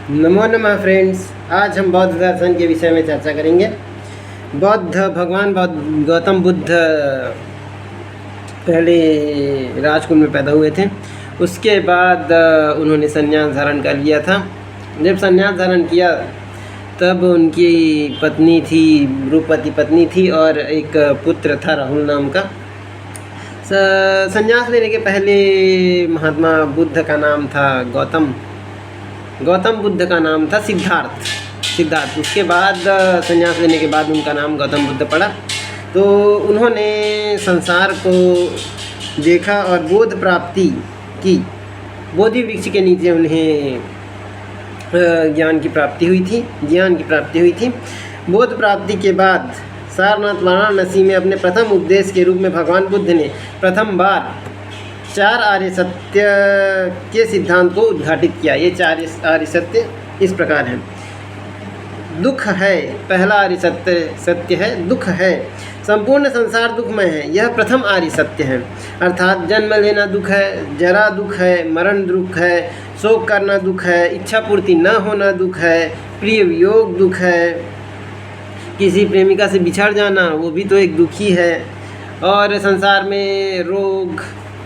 नमो नमः फ्रेंड्स। आज हम बौद्ध दर्शन के विषय में चर्चा करेंगे। भगवान गौतम बुद्ध पहले राजकुल में पैदा हुए थे। उसके बाद उन्होंने संन्यास धारण कर लिया था। जब संन्यास धारण किया तब उनकी पत्नी थी, रूपवती पत्नी थी, और एक पुत्र था राहुल नाम का। संन्यास लेने के पहले महात्मा बुद्ध का नाम था गौतम बुद्ध का नाम था सिद्धार्थ। उसके बाद संन्यास लेने के बाद उनका नाम गौतम बुद्ध पड़ा। तो उन्होंने संसार को देखा और बोध प्राप्ति की। बोधि वृक्ष के नीचे उन्हें ज्ञान की प्राप्ति हुई थी। बोध प्राप्ति के बाद सारनाथ वाराणसी में अपने प्रथम उपदेश के रूप में भगवान बुद्ध ने प्रथम बार 4 आर्य सत्य के सिद्धांत को उद्घाटित किया। ये 4 आर्य सत्य इस प्रकार हैं। दुख है, पहला आर्य सत्य है दुख है। संपूर्ण संसार दुखमय है, यह प्रथम आर्य सत्य है। अर्थात जन्म लेना दुख है, जरा दुख है, मरण दुख है, शोक करना दुख है, इच्छा पूर्ति न होना दुख है, प्रिय वियोग दुख है, किसी प्रेमिका से बिछड़ जाना वो भी तो एक दुख ही है, और संसार में रोग,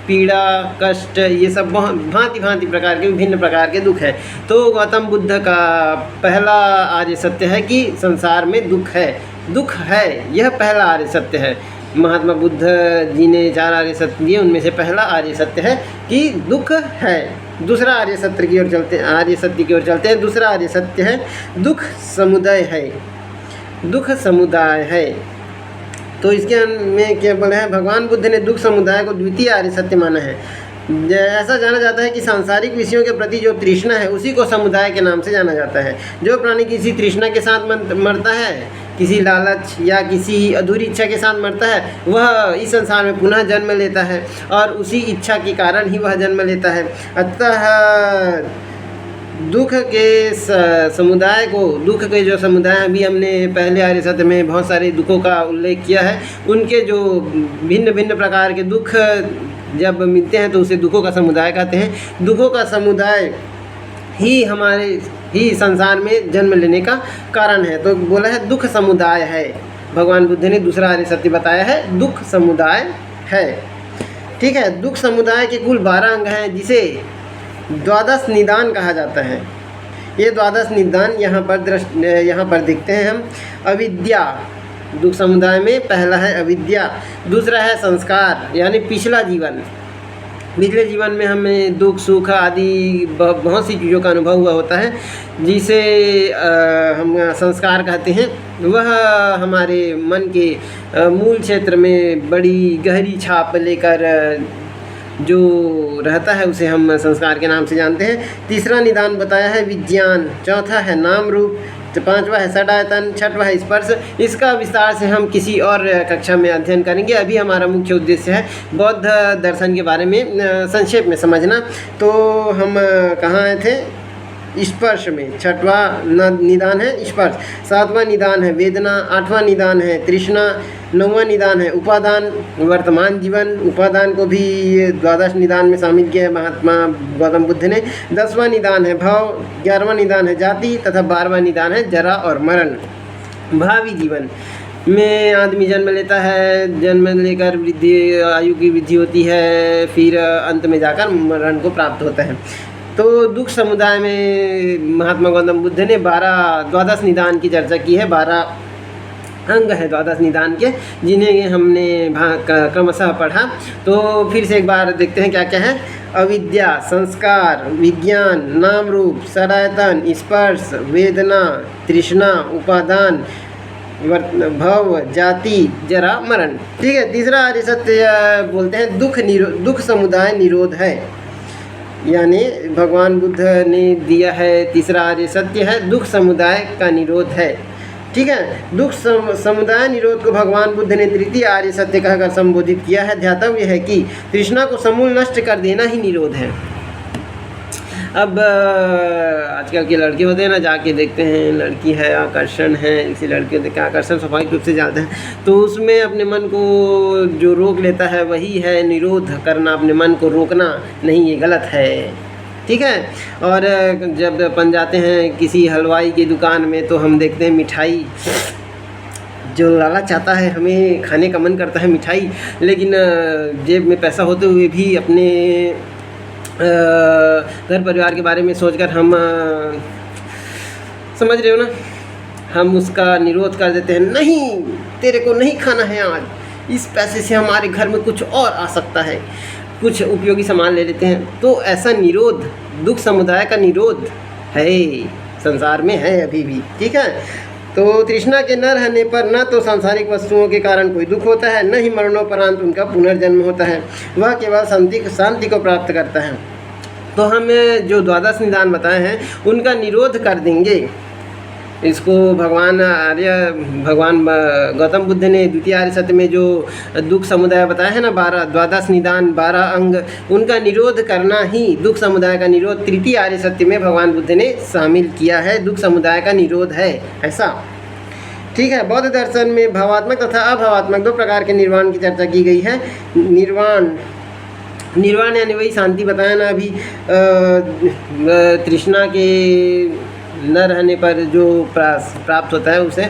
पीड़ा, कष्ट, ये सब भांति भांति प्रकार के विभिन्न प्रकार के दुख है। तो गौतम बुद्ध का पहला आर्य सत्य है कि संसार में दुख है, यह पहला आर्य सत्य है। महात्मा बुद्ध जी ने 4 आर्य सत्य दिए, उनमें से पहला आर्य सत्य है कि दुख है। दूसरा आर्य सत्य की ओर चलते हैं। दूसरा आर्य सत्य है दुख समुदाय है। तो इसके में क्या बोला है, भगवान बुद्ध ने दुख समुदाय को द्वितीय आर्य सत्य माना है। ऐसा जाना जाता है कि सांसारिक विषयों के प्रति जो तृष्णा है उसी को समुदाय के नाम से जाना जाता है। जो प्राणी किसी तृष्णा के साथ मरता है, किसी लालच या किसी अधूरी इच्छा के साथ मरता है, वह इस संसार में पुनः जन्म लेता है और उसी इच्छा के कारण ही वह जन्म लेता है। अतः दुख के जो समुदाय, अभी हमने पहले आर्य सत्य में बहुत सारे दुखों का उल्लेख किया है। उनके जो भिन्न भिन्न प्रकार के दुख जब मिलते हैं तो उसे दुखों का समुदाय कहते हैं। दुखों का समुदाय ही हमारे संसार में जन्म लेने का कारण है। तो बोला है दुख समुदाय है। भगवान बुद्ध ने दूसरा आर्य सत्य बताया है, दुख समुदाय है। ठीक है। दुख समुदाय के कुल 12 अंग हैं, जिसे 12 निदान कहा जाता है। ये 12 निदान यहाँ पर दिखते हैं हम। अविद्या, दुख समुदाय में पहला है अविद्या। दूसरा है संस्कार, यानी पिछले जीवन में हमें दुख सुख आदि बहुत सी चीज़ों का अनुभव हुआ होता है, जिसे हम संस्कार कहते हैं। वह हमारे मन के मूल क्षेत्र में बड़ी गहरी छाप लेकर जो रहता है उसे हम संस्कार के नाम से जानते हैं। तीसरा निदान बताया है विज्ञान। चौथा है नाम रूप। 5वां है षडायतन। 6वां है स्पर्श। इसका विस्तार से हम किसी और कक्षा में अध्ययन करेंगे। अभी हमारा मुख्य उद्देश्य है बौद्ध दर्शन के बारे में संक्षेप में समझना। तो हम कहाँ आए थे? स्पर्श में 6वां निदान है स्पर्श। 7वां निदान है वेदना। 8वां निदान है तृष्णा। 9वां निदान है उपादान, वर्तमान जीवन। उपादान को भी 12 निदान में शामिल किया है महात्मा गौतम बुद्ध ने। 10वां निदान है भाव। 11वां निदान है जाति तथा 12वां निदान है जरा और मरण। भावी जीवन में आदमी जन्म लेता है, जन्म लेकर आयु की वृद्धि होती है, फिर अंत में जाकर मरण को प्राप्त होता है। तो दुख समुदाय में महात्मा गौतम बुद्ध ने 12 निदान की चर्चा की है। 12 अंग है 12 निदान के, जिन्हें हमने क्रमशः पढ़ा। तो फिर से एक बार देखते हैं क्या क्या है। अविद्या, संस्कार, विज्ञान, नाम रूप, षडायतन, स्पर्श, वेदना, तृष्णा, उपादान, भव, जाति, जरा, मरण। ठीक है। तीसरा आर्य सत्य बोलते हैं दुख समुदाय निरोध है, यानी भगवान बुद्ध ने दिया है तीसरा आर्य सत्य है दुख समुदाय का निरोध है। ठीक है। दुख समुदाय निरोध को भगवान बुद्ध ने तृतीय आर्य सत्य कहकर संबोधित किया है। ध्यातव्य है कि तृष्णा को समूल नष्ट कर देना ही निरोध है। अब आजकल के लड़के होते हैं ना, जाके देखते हैं लड़की है, आकर्षण है, इसी लड़के देख के आकर्षण स्वाभाविक रूप से जाते हैं। तो उसमें अपने मन को जो रोक लेता है वही है निरोध करना। अपने मन को रोकना नहीं, ये गलत है। ठीक है। और जब अपन जाते हैं किसी हलवाई की दुकान में तो हम देखते हैं मिठाई, जो लालच आता है, हमें खाने का मन करता है मिठाई, लेकिन जेब में पैसा होते हुए भी अपने घर परिवार के बारे में सोचकर हम समझ रहे हो ना, हम उसका निरोध कर देते हैं, नहीं तेरे को नहीं खाना है आज, इस पैसे से हमारे घर में कुछ और आ सकता है, कुछ उपयोगी सामान ले लेते हैं। तो ऐसा निरोध, दुख समुदाय का निरोध है, संसार में है अभी भी, ठीक है। तो तृष्णा के न रहने पर न तो सांसारिक वस्तुओं के कारण कोई दुख होता है, न ही मरणोपरांत उनका पुनर्जन्म होता है, वह केवल शांति को प्राप्त करता है। तो हम जो द्वादश निदान बताए हैं उनका निरोध कर देंगे। इसको भगवान गौतम बुद्ध ने द्वितीय आर्य सत्य में जो दुख समुदाय बताया है ना, 12 द्वादश निदान 12 अंग, उनका निरोध करना ही दुख समुदाय का निरोध तृतीय आर्य सत्य में भगवान बुद्ध ने शामिल किया है, दुख समुदाय का निरोध है ऐसा, ठीक है। बौद्ध दर्शन में भावात्मक तथा अभावात्मक 2 प्रकार के निर्वाण की चर्चा की गई है। निर्वाण यानी वही शांति बताया ना अभी, तृष्णा के न रहने पर जो प्राप्त होता है उसे,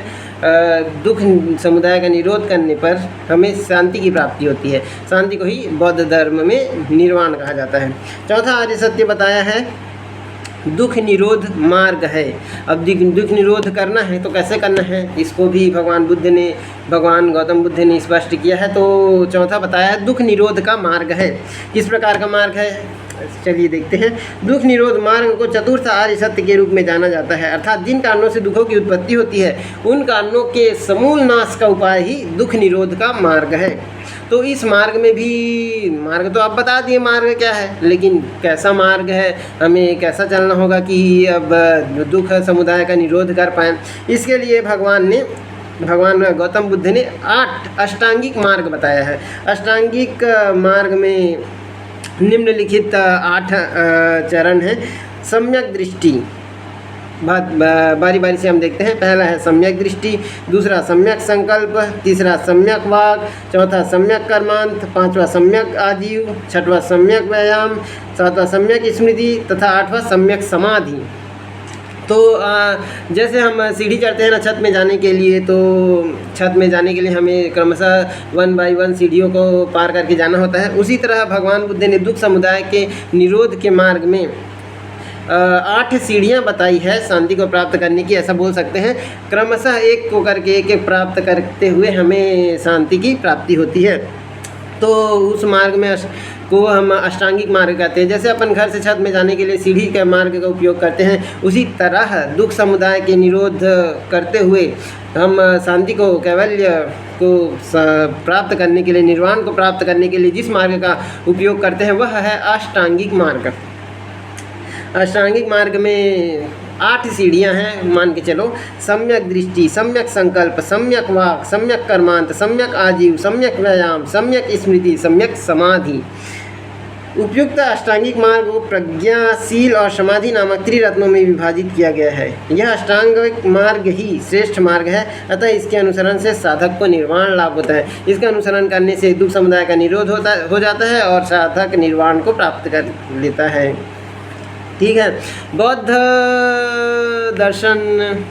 दुख समुदाय का निरोध करने पर हमें शांति की प्राप्ति होती है। शांति को ही बौद्ध धर्म में निर्वाण कहा जाता है। चौथा आर्य सत्य बताया है दुख निरोध मार्ग है। अब दुख निरोध करना है तो कैसे करना है, इसको भी भगवान गौतम बुद्ध ने स्पष्ट किया है। तो चौथा बताया है दुख निरोध का मार्ग है। किस प्रकार का मार्ग है, चलिए देखते हैं। दुख निरोध मार्ग को चतुर्थ आर्य सत्य के रूप में जाना जाता है, अर्थात जिन कारणों से दुखों की उत्पत्ति होती है उन कारणों के समूल नाश का उपाय ही दुख निरोध का मार्ग है। तो इस मार्ग में भी, मार्ग तो आप बता दिए मार्ग क्या है, लेकिन कैसा मार्ग है, हमें कैसा चलना होगा कि अब दुख समुदाय का निरोध कर पाएँ। इसके लिए भगवान गौतम बुद्ध ने 8 अष्टांगिक मार्ग बताया है। अष्टांगिक मार्ग में निम्नलिखित 8 चरण हैं। सम्यक दृष्टि, बारी बारी से हम देखते हैं। पहला है सम्यक दृष्टि, दूसरा सम्यक संकल्प, तीसरा सम्यक वाक, चौथा सम्यक कर्मांत, पांचवा सम्यक आजीव, छठवां सम्यक व्यायाम, सातवां सम्यक स्मृति तथा 8वां सम्यक समाधि। तो जैसे हम सीढ़ी चढ़ते हैं ना छत में जाने के लिए, तो छत में जाने के लिए हमें क्रमशः 1 बाय 1 सीढ़ियों को पार करके जाना होता है। उसी तरह भगवान बुद्ध ने दुख समुदाय के निरोध के मार्ग में 8 सीढ़ियाँ बताई है शांति को प्राप्त करने की, ऐसा बोल सकते हैं। क्रमशः एक को करके एक प्राप्त करते हुए हमें शांति की प्राप्ति होती है। तो उस मार्ग में को हम अष्टांगिक मार्ग कहते हैं। जैसे अपन घर से छत में जाने के लिए सीढ़ी के मार्ग का उपयोग करते हैं, उसी तरह दुख समुदाय के निरोध करते हुए हम शांति को, कैवल्य को प्राप्त करने के लिए, निर्वाण को प्राप्त करने के लिए जिस मार्ग का उपयोग करते हैं वह है अष्टांगिक मार्ग। अष्टांगिक मार्ग में 8 सीढ़ियाँ हैं, मान के चलो। सम्यक दृष्टि, सम्यक संकल्प, सम्यक वाक, सम्यक कर्मांत, सम्यक आजीव, सम्यक व्यायाम, सम्यक स्मृति, सम्यक समाधि। उपयुक्त अष्टांगिक मार्ग को प्रज्ञाशील और समाधि नामक त्रिरत्नों में विभाजित किया गया है। यह अष्टांगिक मार्ग ही श्रेष्ठ मार्ग है, अतः इसके अनुसरण से साधक को निर्वाण लाभ होता है। इसका अनुसरण करने से दुख समुदाय का निरोध हो जाता है और साधक निर्वाण को प्राप्त कर लेता है। ठीक है, बौद्ध दर्शन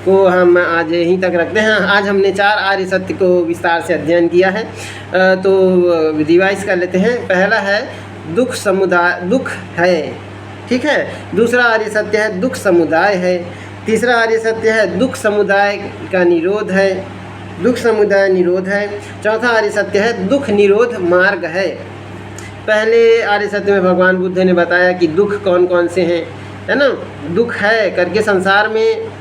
को हम आज यहीं तक रखते हैं। आज हमने 4 आर्य सत्य को विस्तार से अध्ययन किया है, तो रिवाइज कर लेते हैं। पहला है दुख समुदाय, दुख है, ठीक है। दूसरा आर्य सत्य है दुख समुदाय है। तीसरा आर्य सत्य है दुख समुदाय का निरोध है, दुख समुदाय निरोध है। चौथा आर्य सत्य है दुख निरोध मार्ग है। पहले आर्य सत्य में भगवान बुद्ध ने बताया कि दुख कौन कौन से हैं, है ना, दुख है करके संसार में।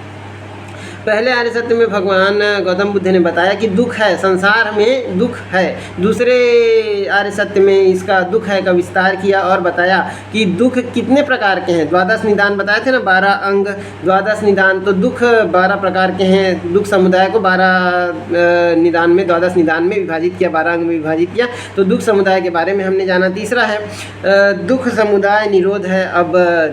पहले आर्य सत्य में भगवान गौतम बुद्ध ने बताया कि दुख है, संसार में दुख है। दूसरे आर्य सत्य में इसका दुख है का विस्तार किया और बताया कि दुख कितने प्रकार के हैं। द्वादश निदान बताए थे ना, 12 अंग, द्वादश निदान, तो दुख 12 प्रकार के हैं। दुख समुदाय को 12 निदान में, द्वादश निदान में विभाजित किया, 12 अंग में विभाजित किया। तो दुख समुदाय के बारे में हमने जाना। तीसरा है दुख समुदाय निरोध है। अब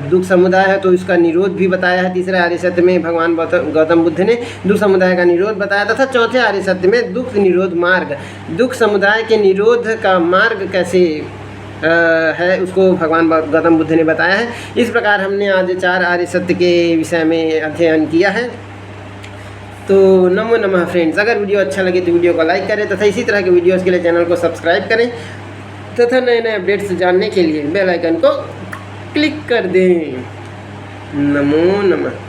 दुख समुदाय है तो इसका निरोध भी बताया है। तीसरे आर्य सत्य में भगवान गौतम बुद्ध ने दुख समुदाय का निरोध बताया तथा चौथे आर्य सत्य में दुख निरोध मार्ग, दुख समुदाय के निरोध का मार्ग कैसे है उसको भगवान गौतम बुद्ध ने बताया है। इस प्रकार हमने आज 4 आर्य सत्य के विषय में अध्ययन किया है। तो नमो नमः फ्रेंड्स, अगर वीडियो अच्छा लगे तो वीडियो को लाइक करें तथा इसी तरह के वीडियोस के लिए चैनल को सब्सक्राइब करें तथा नए नए अपडेट्स जानने के लिए बेल आइकन को क्लिक कर दें। नमो नमः।